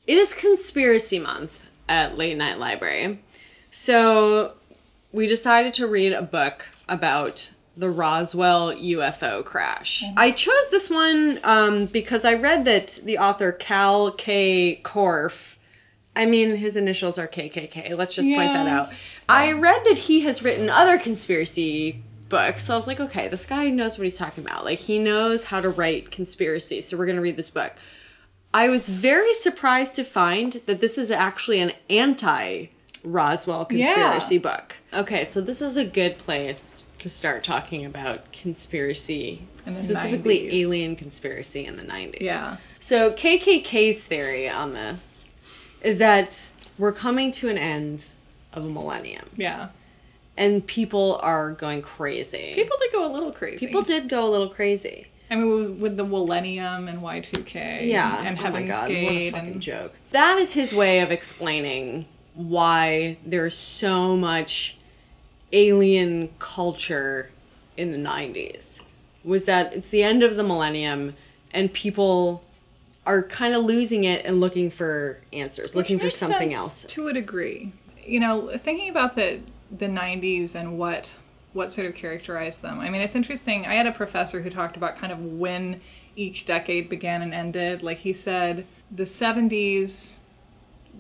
It is conspiracy month at Late Night Library. So we decided to read a book about the Roswell UFO crash. I chose this one because I read that the author Cal K. Korff, I mean, his initials are KKK. Let's just point that out. I read that he has written other conspiracy books. So I was like, okay, this guy knows what he's talking about. Like, he knows how to write conspiracy. So we're going to read this book. I was very surprised to find that this is actually an anti-Roswell conspiracy book. Okay, so this is a good place to start talking about conspiracy, specifically 90s. Alien conspiracy in the 90s. Yeah. So KKK's theory on this is that we're coming to an end of a millennium. Yeah. And people are going crazy. People did go a little crazy. People did go a little crazy. I mean, with the Millennium and Y2K. Yeah. And oh Heaven's my God, Gate. what a fucking joke. That is his way of explaining why there's so much alien culture in the 90s. Was that it's the end of the millennium and people are kind of losing it and looking for answers, looking for something else. To a degree. You know, thinking about the 90s and what sort of characterized them. I mean, it's interesting. I had a professor who talked about kind of when each decade began and ended. Like, he said the 70s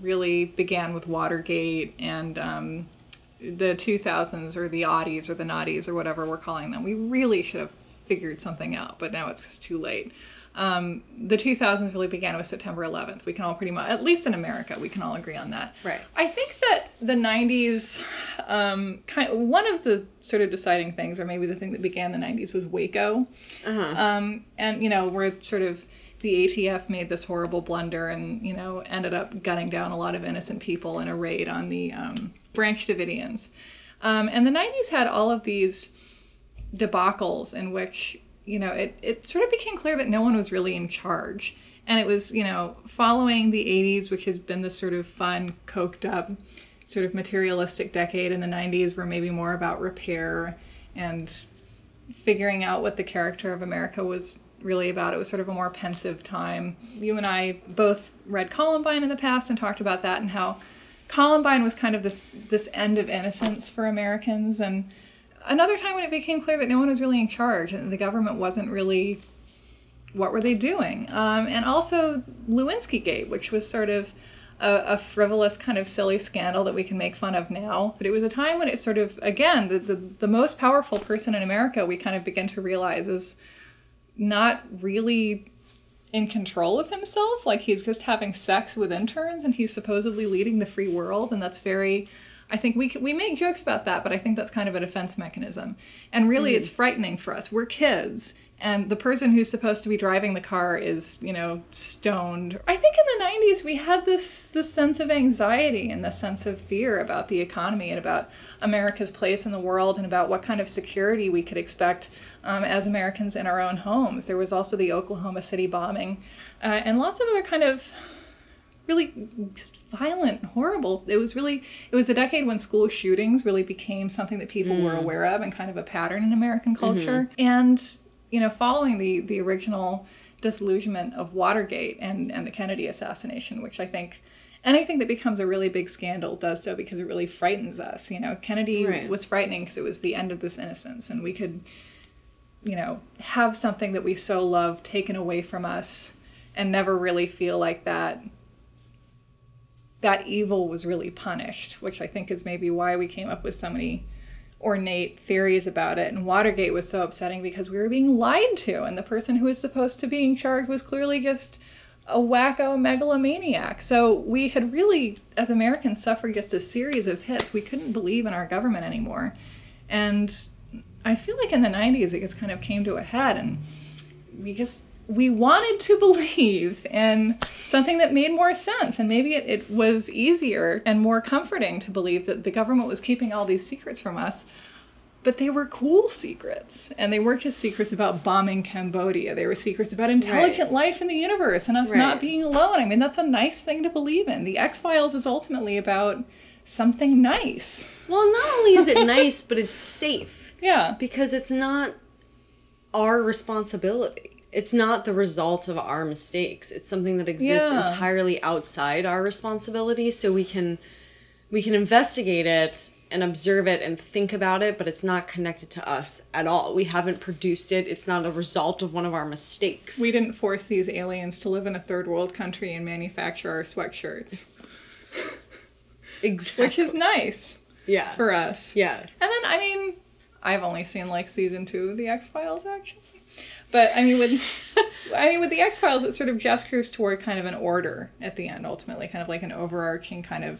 really began with Watergate, and the 2000s, or the oddies, or the naughties, or whatever we're calling them. We really should have figured something out, but now it's just too late. The 2000s really began with September 11th. We can all pretty much, at least in America, we can all agree on that. Right. I think that the 90s, one of the sort of deciding things, or maybe the thing that began the 90s, was Waco. And, you know, where sort of the ATF made this horrible blunder and, you know, ended up gunning down a lot of innocent people in a raid on the Branch Davidians. And the 90s had all of these debacles in which, you know, it sort of became clear that no one was really in charge. And it was, you know, following the 80s, which has been this sort of fun, coked up, sort of materialistic decade, and the 90s were maybe more about repair and figuring out what the character of America was really about. It was sort of a more pensive time. You and I both read Columbine in the past and talked about that and how Columbine was kind of this end of innocence for Americans, and another time when it became clear that no one was really in charge and the government wasn't really, what were they doing? And also Lewinsky Gate, which was sort of a frivolous kind of silly scandal that we can make fun of now. But it was a time when it sort of, again, the most powerful person in America, we kind of begin to realize is not really in control of himself. Like, he's just having sex with interns and he's supposedly leading the free world. And that's very, I think we make jokes about that, but I think that's kind of a defense mechanism. And really it's frightening for us. We're kids. And the person who's supposed to be driving the car is, you know, stoned. I think in the 90s we had this sense of anxiety and this sense of fear about the economy and about America's place in the world and about what kind of security we could expect as Americans in our own homes. There was also the Oklahoma City bombing and lots of other kind of really just violent, horrible. It was the decade when school shootings really became something that people were aware of and kind of a pattern in American culture. And, you know, following the original disillusionment of Watergate and the Kennedy assassination, which I think anything that becomes a really big scandal does so because it really frightens us. You know, Kennedy was frightening because it was the end of this innocence, and we could, you know, have something that we so love taken away from us and never really feel like that evil was really punished, which I think is maybe why we came up with so many ornate theories about it. And Watergate was so upsetting because we were being lied to, and the person who was supposed to be in charge was clearly just a wacko megalomaniac. So we had really, as Americans, suffered just a series of hits. We couldn't believe in our government anymore. And I feel like in the 90s it just kind of came to a head, and we wanted to believe in something that made more sense, and maybe it was easier and more comforting to believe that the government was keeping all these secrets from us, but they were cool secrets, and they weren't just secrets about bombing Cambodia. They were secrets about intelligent life in the universe and us not being alone. I mean, that's a nice thing to believe in. The X-Files is ultimately about something nice. Well, not only is it nice, but it's safe. Yeah. Because it's not our responsibility. it's not the result of our mistakes. It's something that exists entirely outside our responsibility. So we can investigate it and observe it and think about it, but it's not connected to us at all. We haven't produced it. It's not a result of one of our mistakes. We didn't force these aliens to live in a third world country and manufacture our sweatshirts. Exactly. Which is nice. Yeah. For us. Yeah. And then, I mean, I've only seen like season 2 of the X-Files, actually. But I mean, with the X-Files, it sort of gestures toward kind of an order at the end, ultimately, kind of like an overarching kind of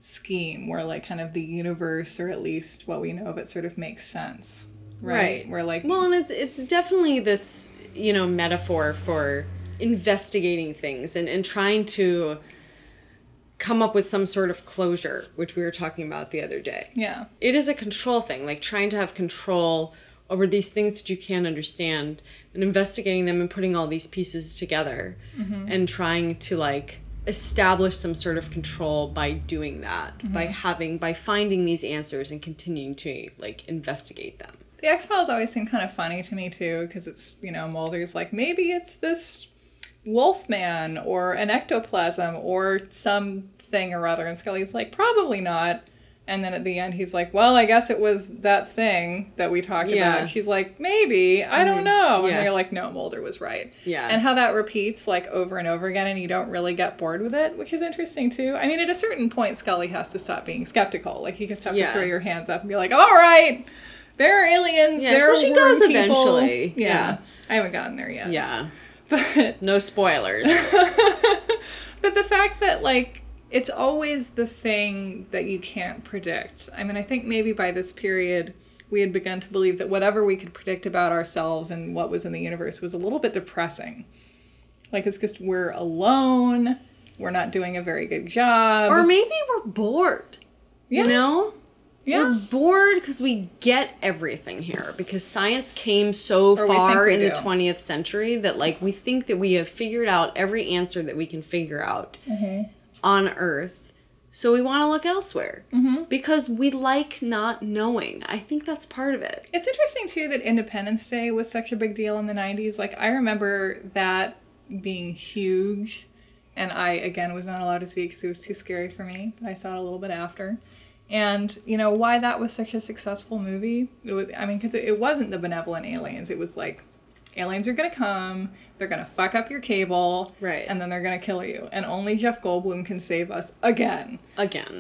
scheme where like kind of the universe, or at least what we know of it, sort of makes sense. Right. Where like, well, and it's definitely this, you know, metaphor for investigating things and trying to come up with some sort of closure, which we were talking about the other day. Yeah. It is a control thing, like trying to have control over these things that you can't understand and investigating them and putting all these pieces together and trying to like establish some sort of control by doing that, by finding these answers and continuing to like investigate them. The X-Files always seem kind of funny to me too, because it's, you know, Mulder's like, maybe it's this Wolfman or an ectoplasm or something or other, and Scully's like, probably not. And then at the end, he's like, well, I guess it was that thing that we talked about. And she's like, maybe, I don't know. And they're like, no, Mulder was right. Yeah. And how that repeats like over and over again, and you don't really get bored with it, which is interesting too. I mean, at a certain point, Scully has to stop being skeptical. Like, you just have to throw your hands up and be like, all right, there are aliens, there are she worm does people. Eventually. Yeah. I haven't gotten there yet. Yeah. But no spoilers. But the fact that, like, it's always the thing that you can't predict. I mean, I think maybe by this period, we had begun to believe that whatever we could predict about ourselves and what was in the universe was a little bit depressing. Like, it's just we're alone, we're not doing a very good job. Or maybe we're bored, you know? Yeah. We're bored because we get everything here. Because science came so far in the 20th century that, like, we think that we have figured out every answer that we can figure out on Earth. So we want to look elsewhere. Because we like not knowing. I think that's part of it. It's interesting, too, that Independence Day was such a big deal in the 90s. Like, I remember that being huge. And I, again, was not allowed to see it because it was too scary for me. I saw it a little bit after. And, you know, why that was such a successful movie? It was, I mean, because it wasn't the benevolent aliens. It was like, aliens are going to come, they're going to fuck up your cable, and then they're going to kill you. And only Jeff Goldblum can save us again.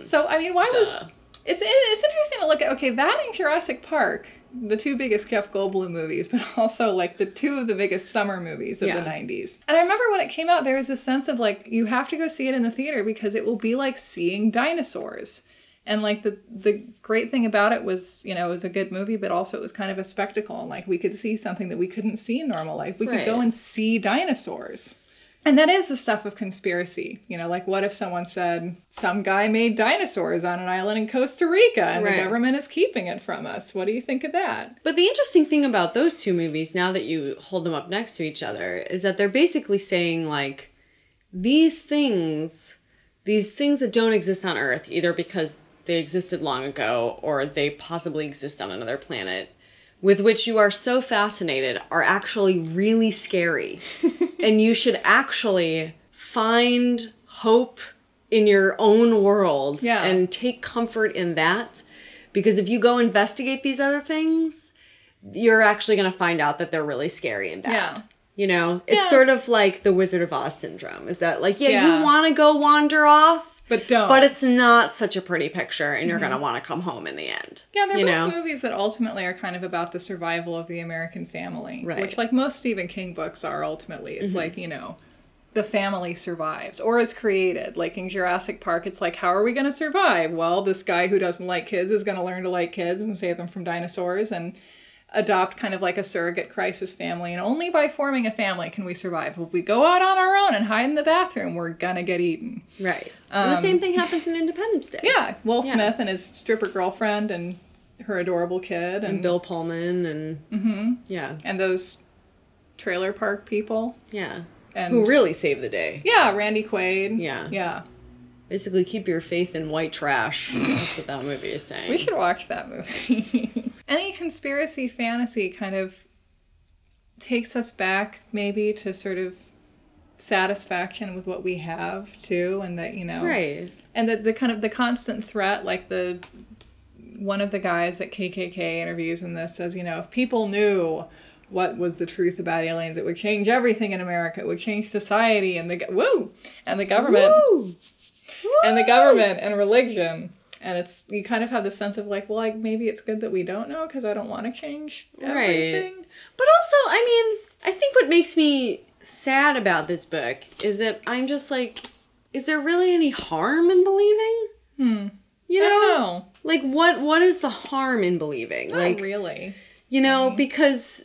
So, I mean, why was... It's interesting to look at, okay, that and Jurassic Park, the two biggest Jeff Goldblum movies, but also, like, the two of the biggest summer movies of the 90s. And I remember when it came out, there was this sense of, like, you have to go see it in the theater because it will be like seeing dinosaurs. And, like, the great thing about it was, you know, it was a good movie, but also it was kind of a spectacle. And, like, we could see something that we couldn't see in normal life. We could go and see dinosaurs. And that is the stuff of conspiracy. You know, like, what if someone said, some guy made dinosaurs on an island in Costa Rica and the government is keeping it from us? What do you think of that? But the interesting thing about those two movies, now that you hold them up next to each other, is that they're basically saying, like, these things that don't exist on Earth, either because they existed long ago, or they possibly exist on another planet, with which you are so fascinated, are actually really scary. And you should actually find hope in your own world and take comfort in that. Because if you go investigate these other things, you're actually going to find out that they're really scary and bad. Yeah. You know? It's sort of like the Wizard of Oz syndrome. Is that like, you want to go wander off, but don't. But it's not such a pretty picture, and you're going to want to come home in the end. Yeah, they're both movies that ultimately are kind of about the survival of the American family. Right. Which, like most Stephen King books are ultimately. It's like, you know, the family survives or is created. Like in Jurassic Park, it's like, how are we going to survive? Well, this guy who doesn't like kids is going to learn to like kids and save them from dinosaurs and adopt kind of like a surrogate crisis family. And only by forming a family can we survive. If we go out on our own and hide in the bathroom, we're gonna get eaten. Right. And the same thing happens in Independence Day. Yeah. Will Smith and his stripper girlfriend and her adorable kid. And Bill Pullman and... And those trailer park people. Yeah. And who really saved the day. Yeah, Randy Quaid. Yeah. Yeah. Basically, keep your faith in white trash. That's what that movie is saying. We should watch that movie. Any conspiracy fantasy kind of takes us back maybe to sort of satisfaction with what we have too, and that, you know, right, and that the kind of the constant threat, like one of the guys that KKK interviews in this says, you know, if people knew what was the truth about aliens, it would change everything in America. It would change society and the government and religion. And it's, you kind of have the sense of like, well, like maybe it's good that we don't know because I don't want to change everything. Right. But also, I mean, I think what makes me sad about this book is that I'm just like, is there really any harm in believing? You know? I don't know. Like, what is the harm in believing? Not like, really. You know, because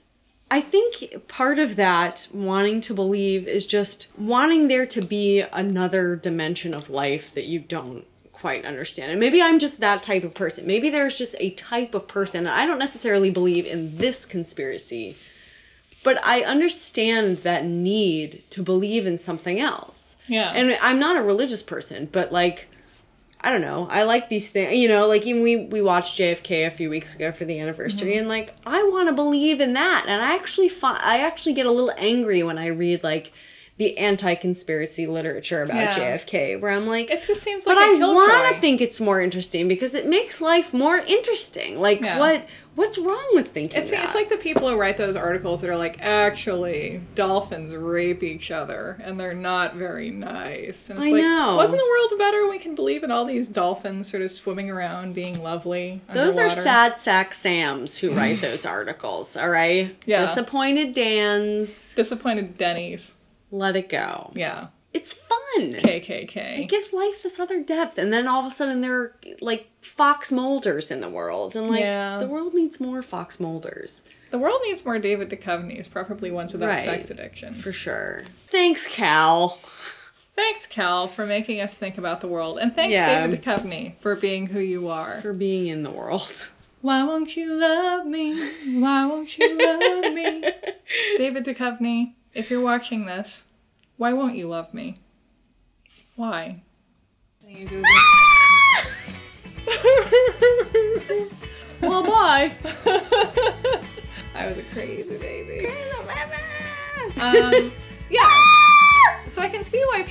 I think part of that wanting to believe is just wanting there to be another dimension of life that you don't quite understand. And maybe I'm just that type of person. Maybe there's just a type of person. I don't necessarily believe in this conspiracy, but I understand that need to believe in something else. Yeah. And I'm not a religious person, but like, I don't know. I like these things, you know, like even we watched JFK a few weeks ago for the anniversary, and like, I want to believe in that. And I actually get a little angry when I read like the anti-conspiracy literature about JFK, where I'm like, it just seems like but a I killjoy. want to think it's more interesting because it makes life more interesting. Like, what's wrong with thinking that? It's like the people who write those articles that are like, actually, dolphins rape each other, and they're not very nice. And it's I know. Wasn't the world better when we can believe in all these dolphins sort of swimming around, being lovely Those are underwater? sad sack Sams who write those articles, all right? Yeah. Disappointed Dans. Disappointed Denny's. Let it go. Yeah. It's fun. KKK. It gives life this other depth. And then all of a sudden there are, like, Fox Mulders in the world. And, like, the world needs more Fox Mulders. The world needs more David Duchovnys, preferably ones without Right. sex addictions. For sure. Thanks, Cal. Thanks, Cal, for making us think about the world. And thanks, David Duchovny, for being who you are. For being in the world. Why won't you love me? Why won't you love me? David Duchovny, if you're watching this, why won't you love me? Why? Well, bye. I was a crazy baby. Crazy baby. Yeah. So I can see why